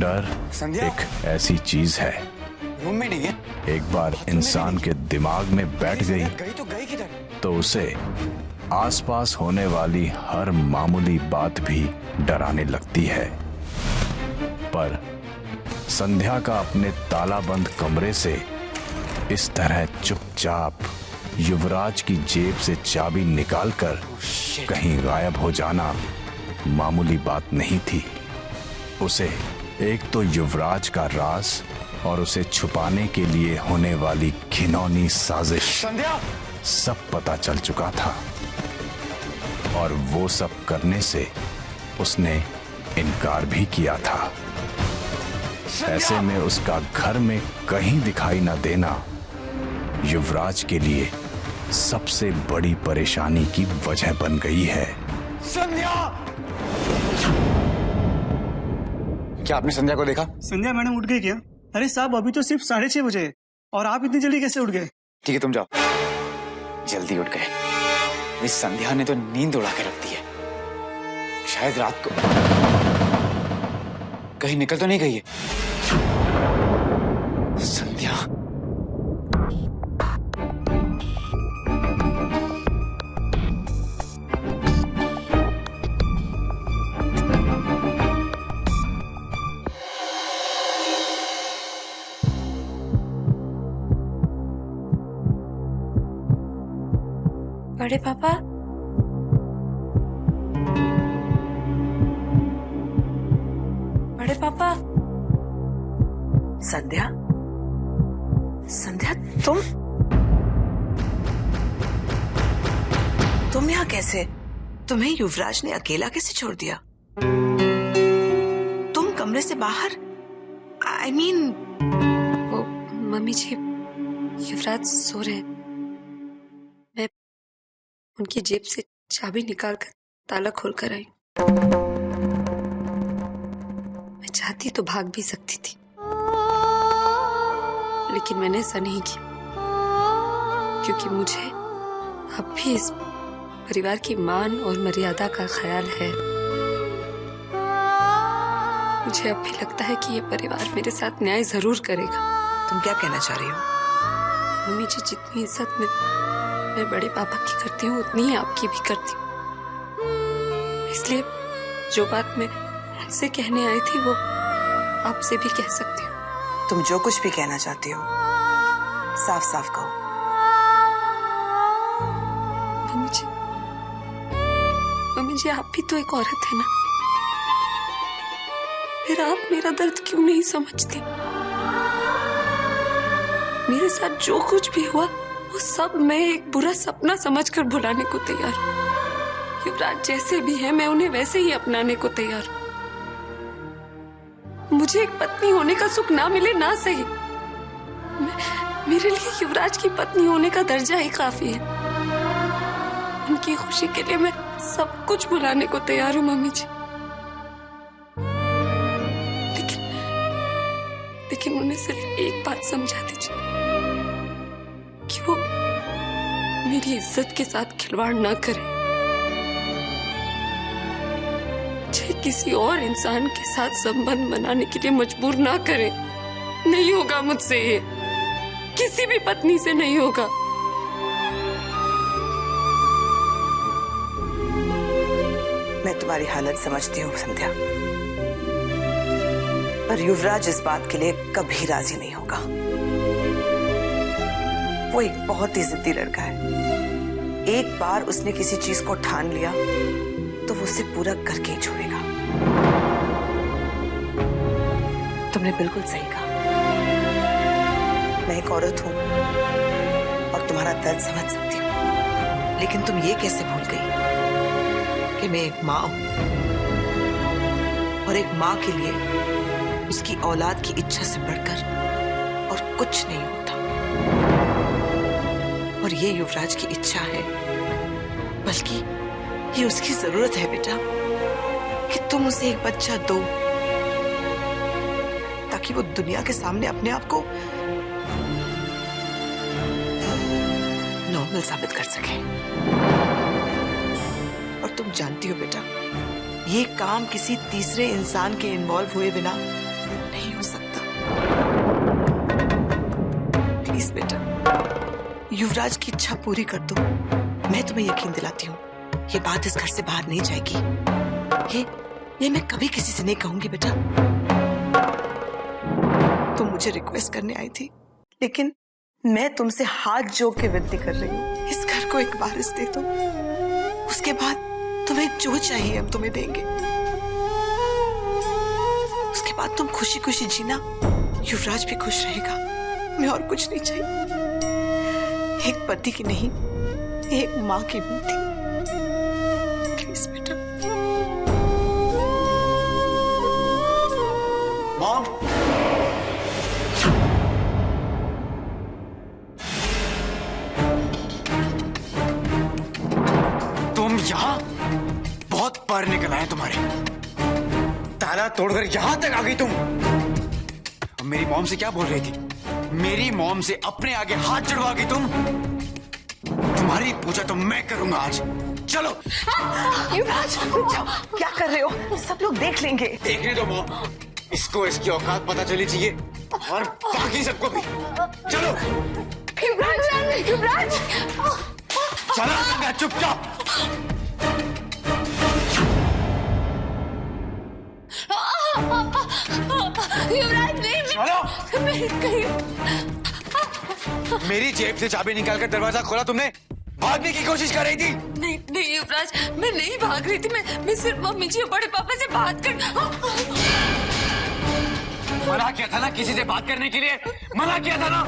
डर एक ऐसी चीज है, रूम में नहीं है। एक बार इंसान के दिमाग में बैठ गई तो उसे आसपास होने वाली हर मामूली बात भी डराने लगती है। पर संध्या का अपने तालाबंद कमरे से इस तरह चुपचाप युवराज की जेब से चाबी निकालकर कहीं गायब हो जाना मामूली बात नहीं थी। उसे एक तो युवराज का राज और उसे छुपाने के लिए होने वाली घिनौनी साजिश संध्या सब पता चल चुका था और वो सब करने से उसने इनकार भी किया था। ऐसे में उसका घर में कहीं दिखाई न देना युवराज के लिए सबसे बड़ी परेशानी की वजह बन गई है। संध्या! क्या आपने संध्या को देखा? संध्या मैडम उठ गई क्या? अरे साहब अभी तो सिर्फ 6:30 बजे है और आप इतनी जल्दी कैसे उठ गए? ठीक है तुम जाओ। जल्दी उठ गए। इस संध्या ने तो नींद उड़ा के रख दी है। शायद रात को कहीं निकल तो नहीं गई है। संध्या बड़े पापा, बड़े पापा। संध्या, संध्या तुम यहाँ कैसे? तुम्हें युवराज ने अकेला कैसे छोड़ दिया? तुम कमरे से बाहर? I mean... वो मम्मी जी, युवराज सो रहे हैं। मैं उनकी जेब से चाबी निकालकर ताला खोलकर आई। मैं चाहती तो भाग भी सकती थी, लेकिन मैंने ऐसा नहीं किया क्योंकि मुझे अब भी इस परिवार की मान और मर्यादा का ख्याल है। मुझे अब भी लगता है कि ये परिवार मेरे साथ न्याय जरूर करेगा। तुम क्या कहना चाह रही हो? मम्मी जी, जितनी इज्जत मैं बड़े पापा की करती हूँ उतनी ही आपकी भी करती हूँ। इसलिए जो बात मैं उनसे कहने आई थी वो आपसे भी कह सकती हूँ। तुम जो कुछ भी कहना चाहती हो साफ साफ कहो। मम्मी जी, आप भी तो एक औरत है ना, फिर आप मेरा दर्द क्यों नहीं समझती? मेरे साथ जो कुछ भी हुआ वो सब मैं एक बुरा सपना समझकर भुलाने को तैयार हूँ। युवराज जैसे भी है मैं उन्हें वैसे ही अपनाने को तैयार हूँ। मुझे एक पत्नी होने का सुख ना मिले ना सही, मेरे लिए युवराज की पत्नी होने का दर्जा ही काफी है। उनकी खुशी के लिए मैं सब कुछ भुलाने को तैयार हूँ मम्मी जी। लेकिन उन्हें सिर्फ एक बात समझा दीजिए कि वो मेरी इज्जत के साथ खिलवाड़ ना करे। मुझे किसी और इंसान के साथ संबंध बनाने के लिए मजबूर ना करे। नहीं होगा मुझसे ये, किसी भी पत्नी से नहीं होगा। मैं तुम्हारी हालत समझती हूँ संध्या, पर युवराज इस बात के लिए कभी राजी नहीं होगा। वो एक बहुत ही जिद्दी लड़का है। एक बार उसने किसी चीज को ठान लिया तो वो उसे पूरा करके ही छोड़ेगा। तुमने बिल्कुल सही कहा। मैं एक औरत हूं और तुम्हारा दर्द समझ सकती हूँ, लेकिन तुम ये कैसे भूल गई कि मैं एक माँ हूं और एक माँ के लिए उसकी औलाद की इच्छा से बढ़कर और कुछ नहीं होता। और ये युवराज की इच्छा है, बल्कि ये उसकी जरूरत है बेटा, कि तुम उसे एक बच्चा दो ताकि वो दुनिया के सामने अपने आप को नॉर्मल साबित कर सके। और तुम जानती हो बेटा, ये काम किसी तीसरे इंसान के इन्वॉल्व हुए बिना नहीं हो सकता। प्लीज बेटा, युवराज की इच्छा पूरी कर दो। मैं तुम्हें यकीन दिलाती हूँ, ये बात इस घर से बाहर नहीं जाएगी। ये मैं कभी किसी से नहीं कहूंगी बेटा। तुम मुझे रिक्वेस्ट करने आई थी, लेकिन मैं तुमसे हाथ जोड़ के विनती कर रही हूँ, इस घर को एक वारिस दे दो। उसके बाद तुम्हें जो चाहिए हम तुम्हें देंगे। उसके बाद तुम खुशी खुशी जीना, युवराज भी खुश रहेगा। मैं और कुछ नहीं चाहिए। एक पति की नहीं, एक माँ की विनती। प्लीज बेटा। मॉम, तुम यहाँ बहुत पार निकल आए। तुम्हारे ताला तोड़कर यहाँ तक आ गई तुम। अब मेरी मॉम से क्या बोल रही थी? मेरी मॉम से अपने आगे हाथ जुड़वा गई तुम। तुम्हारी पूजा तो मैं करूंगा आज। चलो। युवराज, जाओ। क्या कर रहे हो? सब लोग देख लेंगे। देखने दो मॉम, इसको इसकी औकात पता चली चाहिए और बाकी सबको भी। चलो। युवराज, युवराज, चला चुपचाप। युवराज नहीं, चलो। मेरी जेब से चाबी निकालकर दरवाजा खोला तुमने? भागने की कोशिश कर रही थी? नहीं नहीं युवराज, मैं नहीं भाग रही थी। मैं सिर्फ मम्मी जी और बड़े पापा से बात कर। मना किया था ना किसी से बात करने के लिए, मना किया था ना।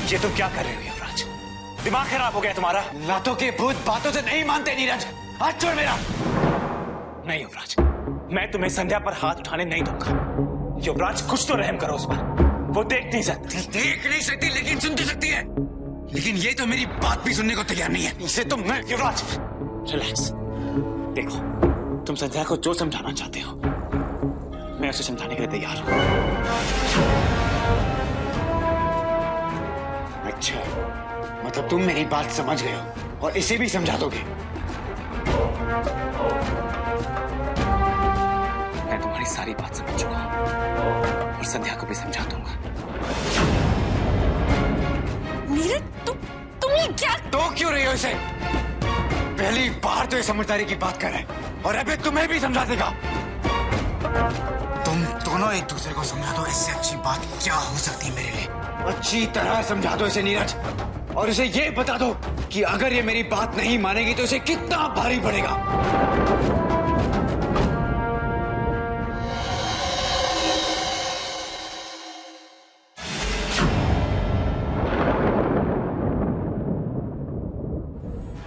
ये तुम क्या कर रहे हो युवराज? दिमाग खराब हो गया तुम्हारा? लातों के भूत बातों से नहीं मानते नीरज। हाथ छोड़ मेरा। नहीं युवराज, मैं तुम्हें संध्या पर हाथ उठाने नहीं दूंगा। युवराज कुछ तो रहम करो उस पर। वो देख नहीं सकती लेकिन सुन तो सकती है। लेकिन ये तो मेरी बात भी सुनने को तैयार नहीं है। इसे तुम मैं युवराज रिलैक्स। देखो, तुम संध्या को जो समझाना चाहते हो मैं उसे समझाने के लिए तैयार हूं। अच्छा, मतलब तुम मेरी बात समझ गए हो और इसे भी समझा दोगे? मैं तुम्हारी सारी बात समझ चुका हूं और संध्या को भी समझा दूंगा। नीरज, तुम ये क्या? तो क्यों रही हो इसे? पहली बार तो ये समझदारी की बात कर रहे हैं और अभी तुम्हें भी समझा देगा। तुम दोनों एक दूसरे को समझा दो। इससे अच्छी बात क्या हो सकती है मेरे लिए? अच्छी तरह समझा दो इसे नीरज, और इसे ये बता दो कि अगर ये मेरी बात नहीं मानेगी तो इसे कितना भारी पड़ेगा।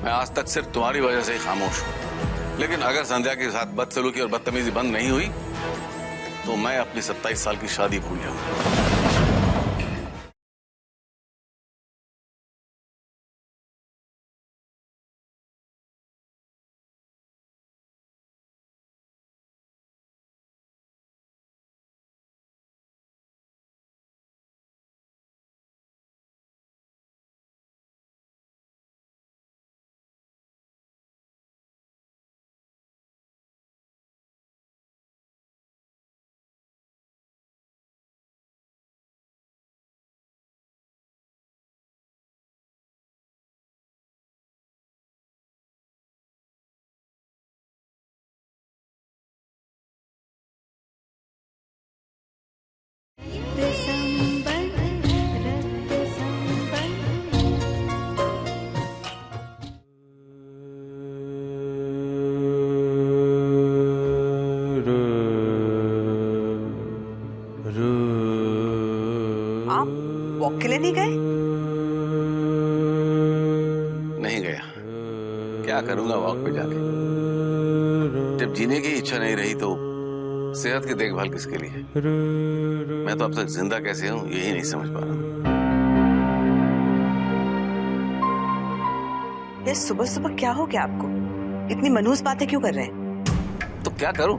मैं आज तक सिर्फ तुम्हारी वजह से ही खामोश हूं, लेकिन अगर संध्या के साथ बदसलूकी और बदतमीजी बंद नहीं हुई तो मैं अपनी 27 साल की शादी भूल जाऊंगा। आप वॉक के लिए नहीं गए? नहीं गया, क्या करूंगा वॉक पे जाके? जब जीने की इच्छा नहीं रही तो सेहत की देखभाल किसके लिए? मैं तो अब तक जिंदा कैसे हूं यही नहीं समझ पा रहा। ये सुबह सुबह क्या हो गया आपको? इतनी मनहूस बातें क्यों कर रहे हैं? क्या करूं?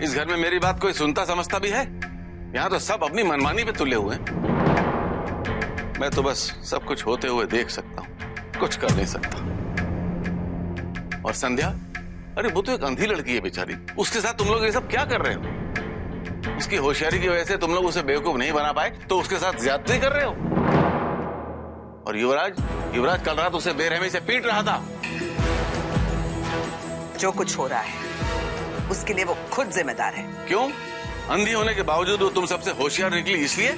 इस घर में मेरी बात कोई सुनता समझता भी है? यहाँ तो सब अपनी मनमानी पे तुले हुए हैं। मैं तो बस सब कुछ होते हुए देख सकता हूँ, कुछ कर नहीं सकता। और संध्या, अरे वो तो एक अंधी लड़की है बेचारी, उसके साथ तुम लोग ये सब क्या कर रहे हो? उसकी होशियारी की वजह से तुम लोग उसे बेवकूफ नहीं बना पाए तो उसके साथ ज्यादती कर रहे हो। और युवराज कल रात उसे बेरहमी से पीट रहा था। जो कुछ हो रहा है उसके लिए वो खुद जिम्मेदार है। क्यों? अंधी होने के बावजूद वो तुम सबसे होशियार निकली इसलिए?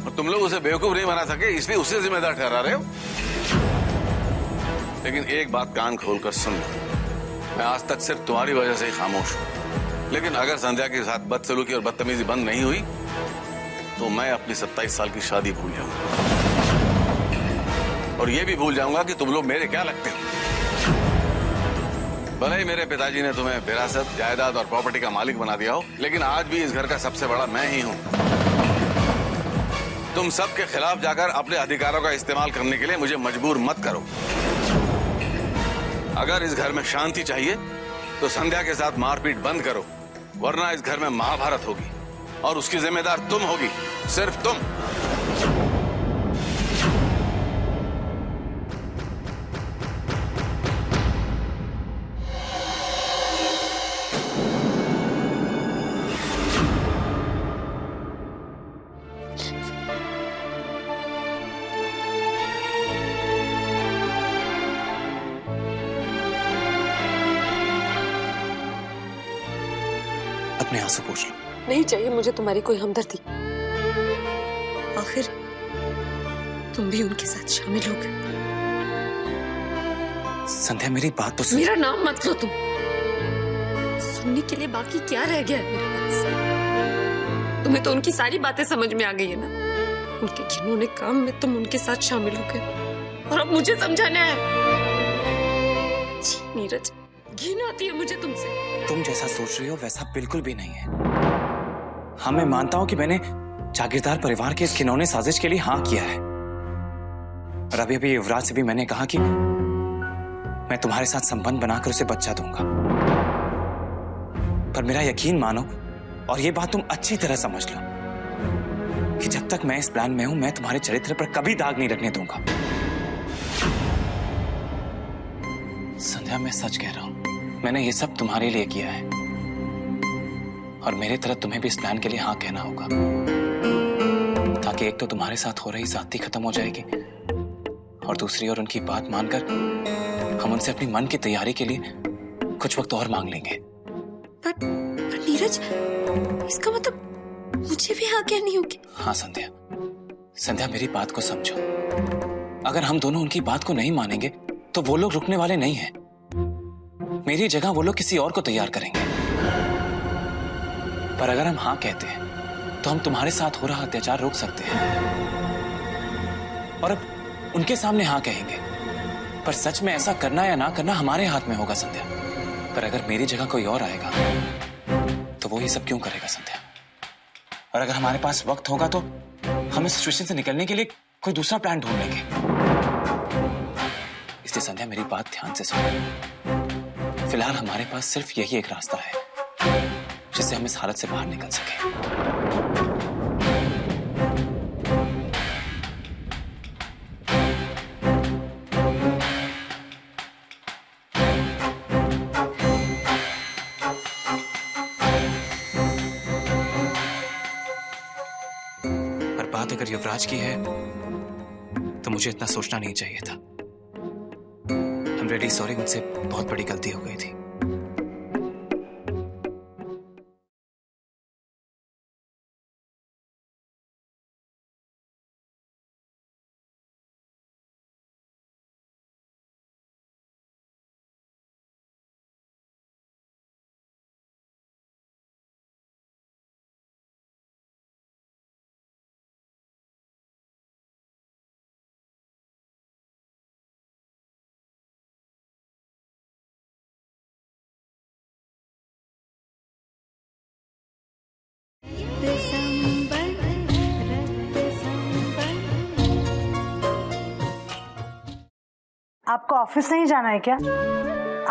और तुम लोग उसे बेवकूफ नहीं बना सके इसलिए उसे जिम्मेदार ठहरा रहे हो? लेकिन एक बात कान खोलकर सुन लो, मैं आज तक सिर्फ तुम्हारी वजह से ही खामोश हूं। लेकिन अगर संध्या के साथ बदसलूकी और बदतमीजी बंद नहीं हुई तो मैं अपनी 27 साल की शादी भूल जाऊंगा। और ये भी भूल जाऊंगा कि तुम लोग मेरे क्या लगते हो। भले ही मेरे पिताजी ने तुम्हें विरासत, जायदाद और प्रॉपर्टी का मालिक बना दिया हो, लेकिन आज भी इस घर का सबसे बड़ा मैं ही हूं। तुम सबके खिलाफ जाकर अपने अधिकारों का इस्तेमाल करने के लिए मुझे मजबूर मत करो। अगर इस घर में शांति चाहिए तो संध्या के साथ मारपीट बंद करो, वरना इस घर में महाभारत होगी और उसकी जिम्मेदार तुम होगी, सिर्फ तुम। अपने आंसू पोंछ लो। नहीं चाहिए मुझे तुम्हारी कोई हमदर्दी। आखिर तुम भी उनके साथ शामिल हो गए। संध्या मेरी बात तो सुन। मेरा नाम मत लो तुम। सुनने के लिए बाकी क्या रह गया है मेरे पास? तुम्हें तो उनकी सारी बातें समझ में आ गई है ना। उनके घिनौने काम में तुम उनके साथ शामिल हो गए और अब मुझे समझाना है। जी नीरज, घिन आती है मुझे तुमसे। तुम जैसा सोच रही हो वैसा बिल्कुल भी नहीं है। हाँ, मैं मानता हूं कि मैंने जागीरदार परिवार के इस घिनौने साजिश के लिए हाँ किया है। और अभी अभी युवराज से भी मैंने कहा कि मैं तुम्हारे साथ संबंध बनाकर उसे बच्चा दूंगा। पर मेरा यकीन मानो और ये बात तुम अच्छी तरह समझ लो कि जब तक मैं इस प्लान में हूं, मैं तुम्हारे चरित्र पर कभी दाग नहीं रखने दूंगा। संध्या, मैं सच कह रहा हूं, मैंने ये सब तुम्हारे लिए किया है और मेरे तरफ तुम्हें भी इस प्लान के लिए हाँ कहना होगा, ताकि एक तो तुम्हारे साथ हो रही ज्यादती खत्म हो जाएगी और दूसरी ओर उनकी बात मानकर हम उनसे अपनी मन की तैयारी के लिए कुछ वक्त और मांग लेंगे। पर नीरज, इसका मतलब मुझे भी हाँ कहनी होगी? हाँ संध्या, संध्या मेरी बात को समझो। अगर हम दोनों उनकी बात को नहीं मानेंगे तो वो लोग रुकने वाले नहीं हैं। मेरी जगह वो लोग किसी और को तैयार करेंगे। पर अगर हम हाँ कहते हैं तो हम तुम्हारे साथ हो रहा अत्याचार रोक सकते हैं और अब उनके सामने हाँ कहेंगे। पर सच में ऐसा करना या ना करना हमारे हाथ में होगा संध्या। पर अगर मेरी जगह कोई और आएगा तो वो ये सब क्यों करेगा संध्या? और अगर हमारे पास वक्त होगा तो हम इस सिचुएशन से निकलने के लिए कोई दूसरा प्लान ढूंढ लेंगे। इसलिए संध्या मेरी बात ध्यान से सुनो। फिलहाल हमारे पास सिर्फ यही एक रास्ता है जिससे हम इस हालत से बाहर निकल सकें। पर बात अगर युवराज की है तो मुझे इतना सोचना नहीं चाहिए था। I'm really sorry, मुझसे बहुत बड़ी गलती हो गई थी। आपको ऑफिस नहीं जाना है क्या?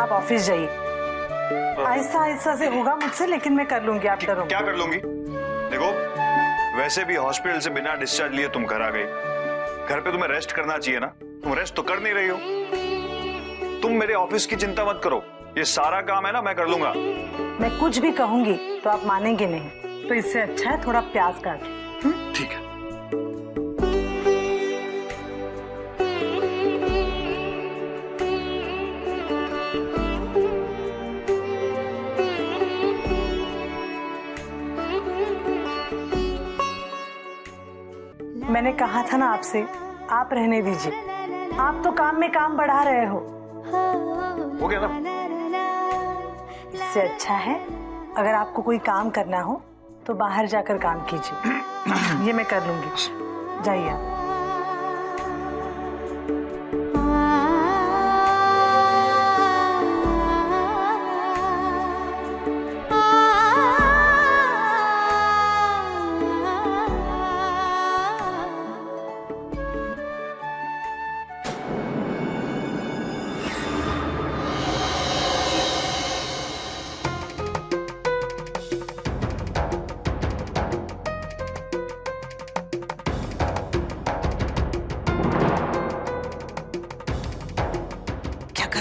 आप ऑफिस जाइए। ऐसा ऐसा से होगा मुझसे, लेकिन मैं कर लूंगी, आप डरो। क्या कर लूंगी? देखो, वैसे भी हॉस्पिटल से बिना डिस्चार्ज लिए तुम घर आ गई। घर पे तुम्हें रेस्ट करना चाहिए ना, तुम रेस्ट तो कर नहीं रही हो। तुम मेरे ऑफिस की चिंता मत करो, ये सारा काम है ना मैं कर लूंगा। मैं कुछ भी कहूंगी तो आप मानेंगे नहीं, तो इससे अच्छा है थोड़ा प्याज काट। ठीक है। मैंने कहा था ना आपसे, आप रहने दीजिए, आप तो काम में काम बढ़ा रहे हो। हो गया ना? इससे अच्छा है अगर आपको कोई काम करना हो तो बाहर जाकर काम कीजिए। ये मैं कर लूंगी, जाइए आप।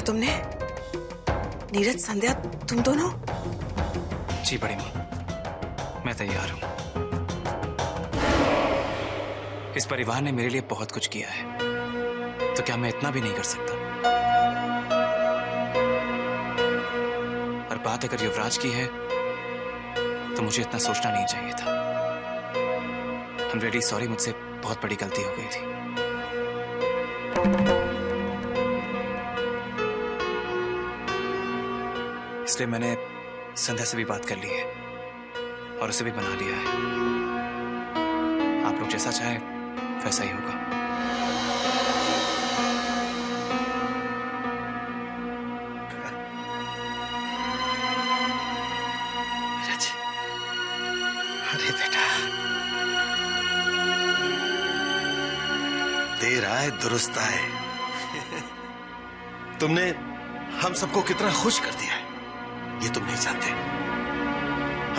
तुमने नीरज, संध्या, तुम दोनों? जी बड़ी माँ, मैं तैयार हूं। इस परिवार ने मेरे लिए बहुत कुछ किया है, तो क्या मैं इतना भी नहीं कर सकता? और बात अगर युवराज की है तो मुझे इतना सोचना नहीं चाहिए था। आई एम रियली सॉरी, मुझसे बहुत बड़ी गलती हो गई थी। इसलिए मैंने संध्या से भी बात कर ली है और उसे भी बना लिया है। आप लोग जैसा चाहे वैसा ही होगा। अरे बेटा, देर आए दुरुस्त आए। तुमने हम सबको कितना खुश कर दिया है ये तुम नहीं जानते।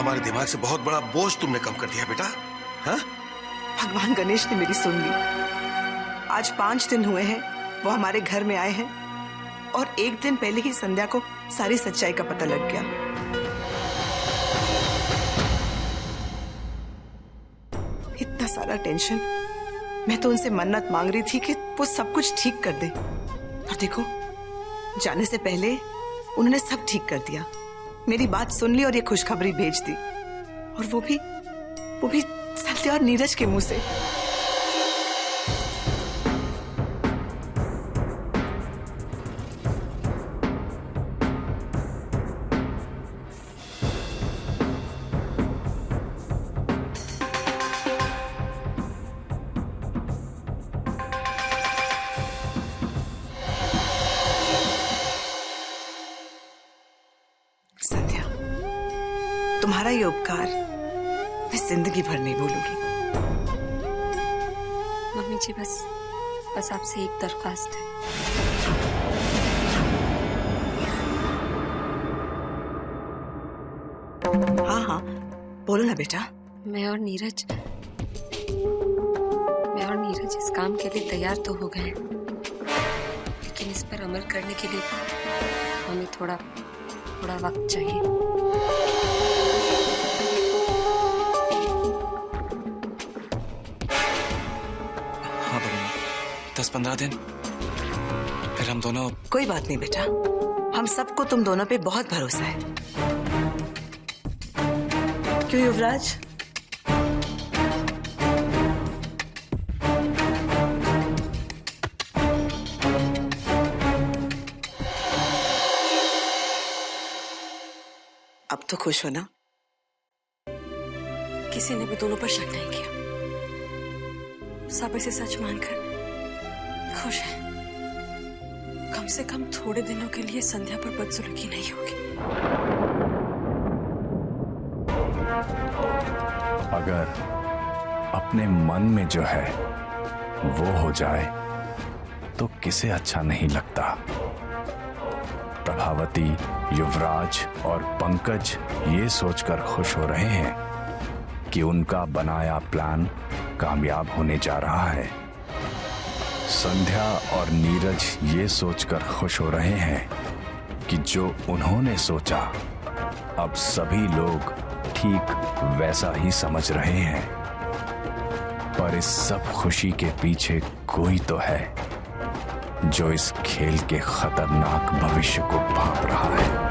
हमारे दिमाग से बहुत बड़ा बोझ तुमने कम कर दिया बेटा। हाँ? भगवान गणेश ने मेरी सुन ली। आज 5 दिन हुए हैं वो हमारे घर में आए हैं और 1 दिन पहले ही संध्या को सारी सच्चाई का पता लग गया। इतना सारा टेंशन। मैं तो उनसे मन्नत मांग रही थी कि वो सब कुछ ठीक कर दे, और देखो, जाने से पहले उन्होंने सब ठीक कर दिया। मेरी बात सुन ली और ये खुशखबरी भेज दी, और वो भी संध्या और नीरज के मुंह से। संध्या, तुम्हारा ये उपकार मैं जिंदगी भर नहीं भूलूंगी। मम्मी जी, बस आपसे एक दरख्वास्त है। हाँ, बोलो ना बेटा। मैं और नीरज इस काम के लिए तैयार तो हो गए, लेकिन इस पर अमल करने के लिए हमें थोड़ा वक्त चाहिए। हाँ बड़ी माँ, 10-15 दिन, फिर हम दोनों। कोई बात नहीं बेटा, हम सबको तुम दोनों पे बहुत भरोसा है। क्यों युवराज? अब तो खुश हो ना? किसी ने भी दोनों पर शक नहीं किया, सब इसे सच मानकर खुश है। कम से कम थोड़े दिनों के लिए संध्या पर बदसलूकी नहीं होगी। अगर अपने मन में जो है वो हो जाए तो किसे अच्छा नहीं लगता। प्रभा, प्रभावती, युवराज और पंकज ये सोचकर खुश हो रहे हैं कि उनका बनाया प्लान कामयाब होने जा रहा है। संध्या और नीरज ये सोचकर खुश हो रहे हैं कि जो उन्होंने सोचा अब सभी लोग ठीक वैसा ही समझ रहे हैं। पर इस सब खुशी के पीछे कोई तो है जो इस खेल के खतरनाक भविष्य को भांप रहा है।